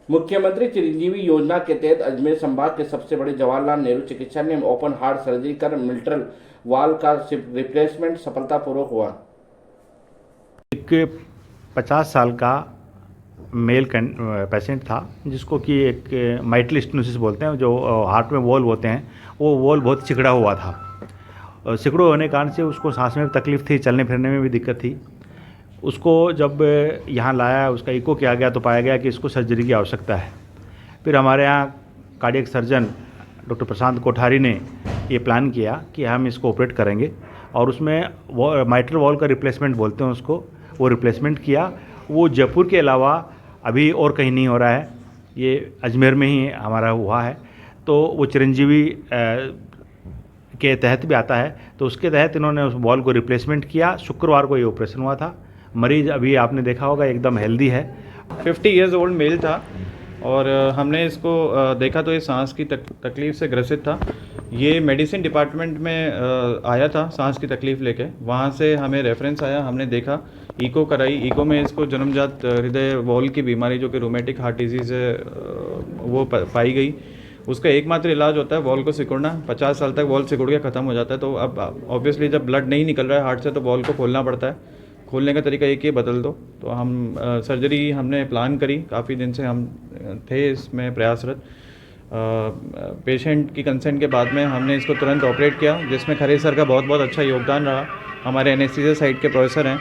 मुख्यमंत्री चिरंजीवी योजना के तहत अजमेर संभाग के सबसे बड़े जवाहरलाल नेहरू चिकित्सालय में ओपन हार्ट सर्जरी कर मिट्रल वाल का रिप्लेसमेंट सफलतापूर्वक हुआ। एक 50 साल का मेल पेशेंट था जिसको कि एक माइटल स्टेनोसिस बोलते हैं, जो हार्ट में वॉल्व होते हैं, वो वॉल्व बहुत सिकुड़ा हुआ था। सिकुड़े होने के कारण से उसको सांस में भी तकलीफ़ थी, चलने फिरने में भी दिक्कत थी। उसको जब यहाँ लाया, उसका इको किया गया तो पाया गया कि इसको सर्जरी की आवश्यकता है। फिर हमारे यहाँ कार्डियक सर्जन डॉक्टर प्रशांत कोठारी ने ये प्लान किया कि हम इसको ऑपरेट करेंगे, और उसमें वो माइट्रल वॉल्व का रिप्लेसमेंट बोलते हैं उसको, वो रिप्लेसमेंट किया। वो जयपुर के अलावा अभी और कहीं नहीं हो रहा है, ये अजमेर में ही हमारा हुआ है। तो वो चिरंजीवी के तहत भी आता है, तो उसके तहत इन्होंने उस वॉल्व को रिप्लेसमेंट किया। शुक्रवार को ये ऑपरेशन हुआ था। मरीज़ अभी आपने देखा होगा एकदम हेल्दी है। 50 ईयर्स ओल्ड मेल था और हमने इसको देखा तो ये सांस की तकलीफ़ से ग्रसित था। ये मेडिसिन डिपार्टमेंट में आया था सांस की तकलीफ़ लेके, वहाँ से हमें रेफरेंस आया, हमने देखा, ईको कराई। ईको में इसको जन्मजात हृदय वॉल्व की बीमारी जो कि रूमेटिक हार्ट डिजीज़ है वो पाई गई। उसका एकमात्र इलाज होता है वॉल्व को सिकुड़ना। 50 साल तक वॉल्व सिकुड़ के ख़त्म हो जाता है। तो अब ऑब्वियसली जब ब्लड नहीं निकल रहा है हार्ट से तो वॉल्व को खोलना पड़ता है। खोलने का तरीका एक ही, बदल दो। तो हम सर्जरी हमने प्लान करी, काफ़ी दिन से हम थे इसमें प्रयासरत। पेशेंट की कंसेंट के बाद में हमने इसको तुरंत ऑपरेट किया, जिसमें खरे सर का बहुत बहुत अच्छा योगदान रहा। हमारे एनेस्थीसिया साइड के प्रोफेसर हैं,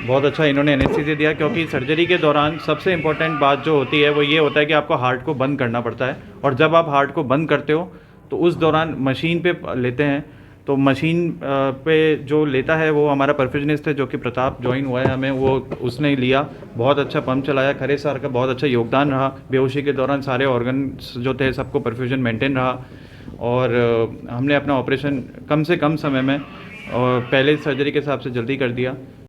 बहुत अच्छा इन्होंने एनेस्थीसिया दिया, क्योंकि सर्जरी के दौरान सबसे इम्पॉर्टेंट बात जो होती है वो ये होता है कि आपको हार्ट को बंद करना पड़ता है। और जब आप हार्ट को बंद करते हो तो उस दौरान मशीन पे लेते हैं, तो मशीन पे जो लेता है वो हमारा परफ्यूजनिस्ट है, जो कि प्रताप ज्वाइन हुआ है हमें, वो उसने लिया, बहुत अच्छा पंप चलाया। खरे सर का बहुत अच्छा योगदान रहा। बेहोशी के दौरान सारे ऑर्गन्स जो थे सबको परफ्यूजन मेंटेन रहा, और हमने अपना ऑपरेशन कम से कम समय में और पहले सर्जरी के हिसाब से जल्दी कर दिया।